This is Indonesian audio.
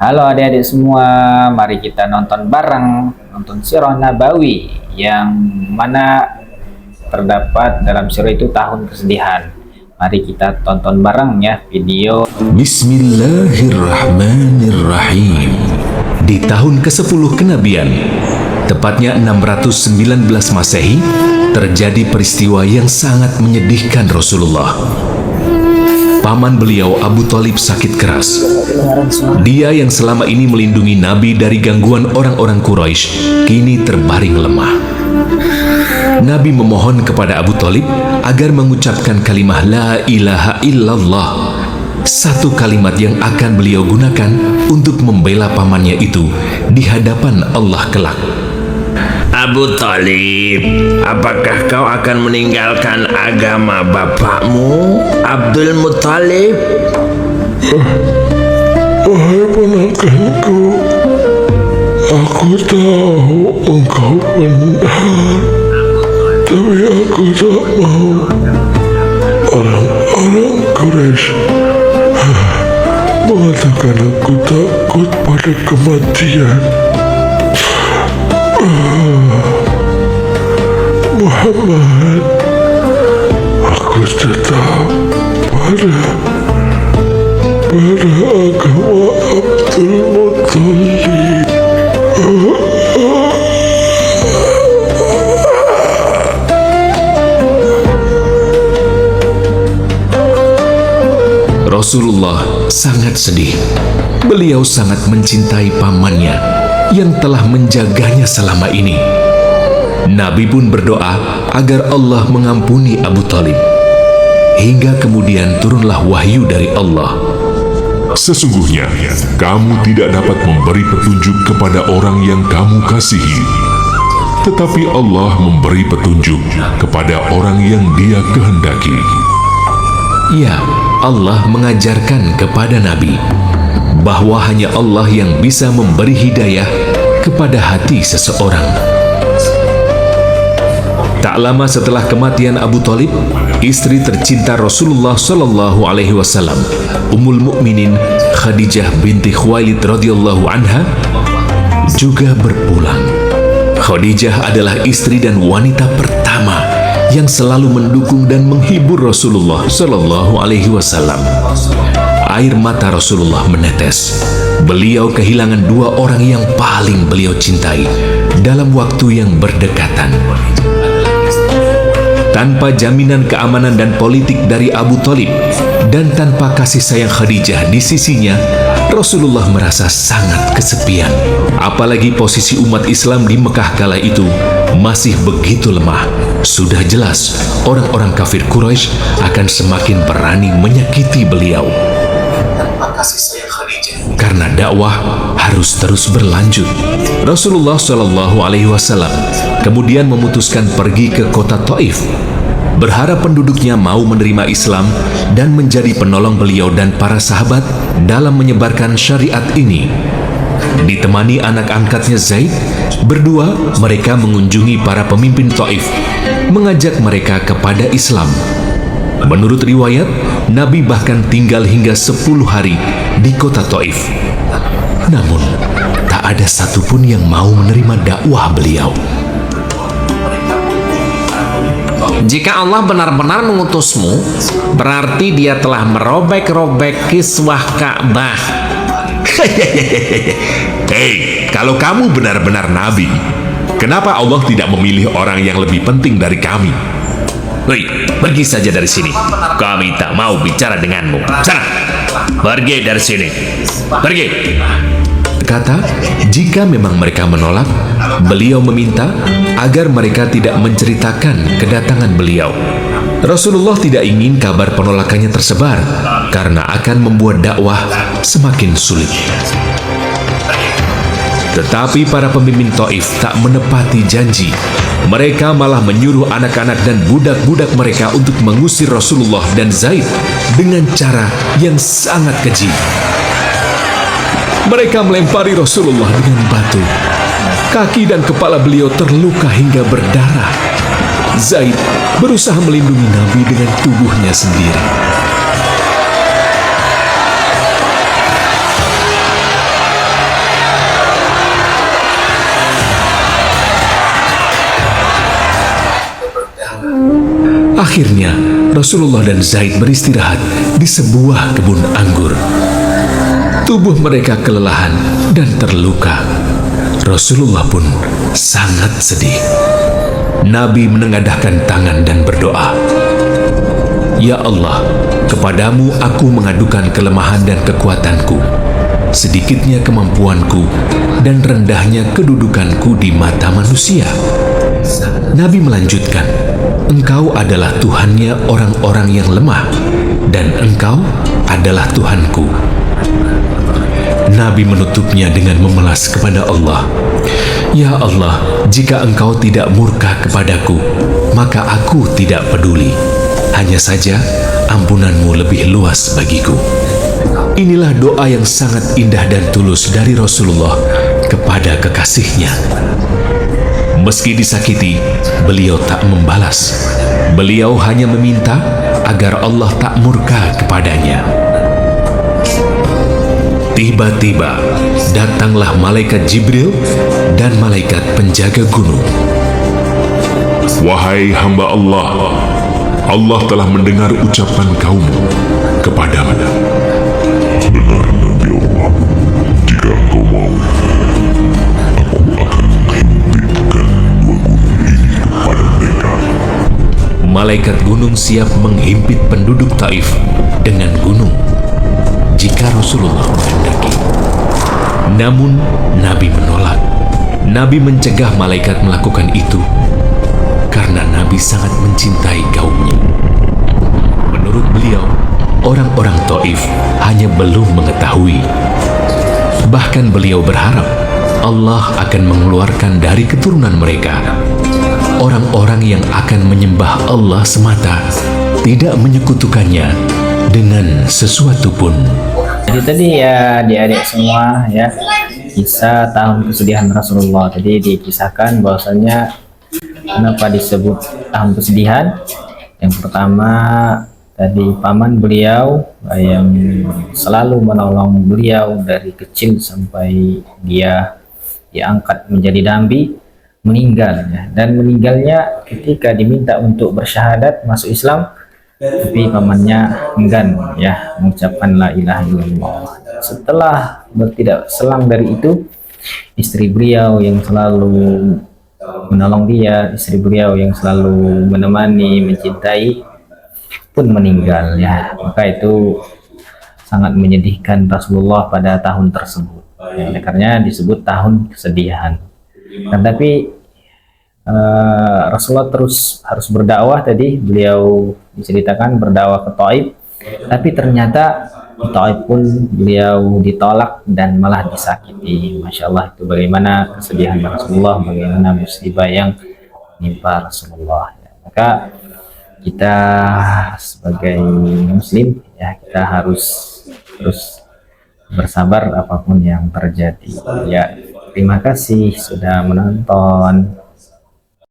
Halo adik-adik semua, mari kita nonton bareng, nonton Sirah Nabawi yang mana terdapat dalam sirah itu tahun kesedihan. Mari kita tonton bareng ya video. Bismillahirrahmanirrahim. Di tahun ke-10 kenabian, tepatnya 619 Masehi, terjadi peristiwa yang sangat menyedihkan Rasulullah. Paman beliau Abu Thalib sakit keras. Dia yang selama ini melindungi Nabi dari gangguan orang-orang Quraisy, kini terbaring lemah. Nabi memohon kepada Abu Thalib agar mengucapkan kalimah La ilaha illallah, satu kalimat yang akan beliau gunakan untuk membela pamannya itu di hadapan Allah kelak. Abu Thalib, apakah kau akan meninggalkan agama bapakmu, Abdul Muthalib? Wahai ponakanku, aku tahu engkau benar, tapi aku tak mau orang-orang Quraisy mengatakan aku takut pada kematian. Muhammad, aku tetap pada agama Abdul Muthalib. Rasulullah sangat sedih. Beliau sangat mencintai pamannya yang telah menjaganya selama ini. Nabi pun berdoa agar Allah mengampuni Abu Thalib. Hingga kemudian turunlah wahyu dari Allah. Sesungguhnya, kamu tidak dapat memberi petunjuk kepada orang yang kamu kasihi. Tetapi Allah memberi petunjuk kepada orang yang Dia kehendaki. Ya, Allah mengajarkan kepada Nabi bahwa hanya Allah yang bisa memberi hidayah kepada hati seseorang. Tak lama setelah kematian Abu Thalib, istri tercinta Rasulullah Shallallahu Alaihi Wasallam, Ummul Mukminin Khadijah binti Khuwailid radhiyallahu anha, juga berpulang. Khadijah adalah istri dan wanita pertama yang selalu mendukung dan menghibur Rasulullah Shallallahu Alaihi Wasallam. Air mata Rasulullah menetes. Beliau kehilangan dua orang yang paling beliau cintai dalam waktu yang berdekatan. Tanpa jaminan keamanan dan politik dari Abu Thalib dan tanpa kasih sayang Khadijah di sisinya, Rasulullah merasa sangat kesepian. Apalagi posisi umat Islam di Mekah kala itu masih begitu lemah. Sudah jelas orang-orang kafir Quraisy akan semakin berani menyakiti beliau. Tanpa kasih sayang Khadijah, karena dakwah harus terus berlanjut. Rasulullah Shallallahu Alaihi Wasallam kemudian memutuskan pergi ke kota Taif, berharap penduduknya mau menerima Islam dan menjadi penolong beliau dan para sahabat dalam menyebarkan syariat ini. Ditemani anak angkatnya Zaid, berdua mereka mengunjungi para pemimpin Taif, mengajak mereka kepada Islam. Menurut riwayat, Nabi bahkan tinggal hingga 10 hari di kota Taif. Namun, tak ada satupun yang mau menerima dakwah beliau. Jika Allah benar-benar mengutusmu, berarti Dia telah merobek-robek kiswah Ka'bah. Hei, kalau kamu benar-benar Nabi, kenapa Allah tidak memilih orang yang lebih penting dari kami? Hei, pergi saja dari sini. Kami tak mau bicara denganmu. Sana, pergi dari sini. Pergi. Kata, jika memang mereka menolak, beliau meminta agar mereka tidak menceritakan kedatangan beliau. Rasulullah tidak ingin kabar penolakannya tersebar karena akan membuat dakwah semakin sulit. Tetapi para pemimpin Taif tak menepati janji. Mereka malah menyuruh anak-anak dan budak-budak mereka untuk mengusir Rasulullah dan Zaid dengan cara yang sangat keji. Mereka melempari Rasulullah dengan batu. Kaki dan kepala beliau terluka hingga berdarah. Zaid berusaha melindungi Nabi dengan tubuhnya sendiri. Akhirnya, Rasulullah dan Zaid beristirahat di sebuah kebun anggur. Tubuh mereka kelelahan dan terluka. Rasulullah pun sangat sedih. Nabi menengadahkan tangan dan berdoa, "Ya Allah, kepadamu aku mengadukan kelemahan dan kekuatanku, sedikitnya kemampuanku, dan rendahnya kedudukanku di mata manusia." Nabi melanjutkan, "Engkau adalah Tuhannya orang-orang yang lemah, dan Engkau adalah Tuhanku." Nabi menutupnya dengan memelas kepada Allah, "Ya Allah, jika Engkau tidak murka kepadaku, maka aku tidak peduli. Hanya saja ampunanmu lebih luas bagiku." Inilah doa yang sangat indah dan tulus dari Rasulullah kepada kekasihnya. Meski disakiti, beliau tak membalas. Beliau hanya meminta agar Allah tak murka kepadanya. Tiba-tiba datanglah malaikat Jibril dan malaikat penjaga gunung. Wahai hamba Allah, Allah telah mendengar ucapan kaum kepadamu. Benar Nabi Allah, jika engkau mau, aku akan menghimpikan dua gunung ini kepada mereka. Malaikat gunung siap menghimpit penduduk Taif dengan gunung jika Rasulullah menghendaki. Namun Nabi menolak. Nabi mencegah malaikat melakukan itu karena Nabi sangat mencintai kaumnya. Menurut beliau, orang-orang Taif hanya belum mengetahui. Bahkan beliau berharap Allah akan mengeluarkan dari keturunan mereka orang-orang yang akan menyembah Allah semata, tidak menyekutukannya dengan sesuatu pun. Jadi tadi ya adik-adik semua ya, kisah tahun kesedihan Rasulullah. Tadi dikisahkan bahwasanya kenapa disebut tahun kesedihan. Yang pertama tadi paman beliau yang selalu menolong beliau dari kecil sampai dia diangkat menjadi nabi meninggal ya. Dan meninggalnya ketika diminta untuk bersyahadat masuk Islam, tapi pamannya enggan ya mengucapkan la ilaha illallah. Setelah tidak selang dari itu, istri beliau yang selalu menolong dia, istri beliau yang selalu menemani, mencintai pun meninggal ya. Maka itu sangat menyedihkan Rasulullah pada tahun tersebut ya, karena disebut tahun kesedihan. Tapi Rasulullah terus harus berdakwah. Tadi beliau diceritakan berdakwah ke Taif, tapi ternyata di Taif pun beliau ditolak dan malah disakiti. Masya Allah, itu bagaimana kesedihan Rasulullah, bagaimana musibah yang menimpa Rasulullah ya. Maka kita sebagai muslim ya, kita harus terus bersabar apapun yang terjadi ya. Terima kasih sudah menonton.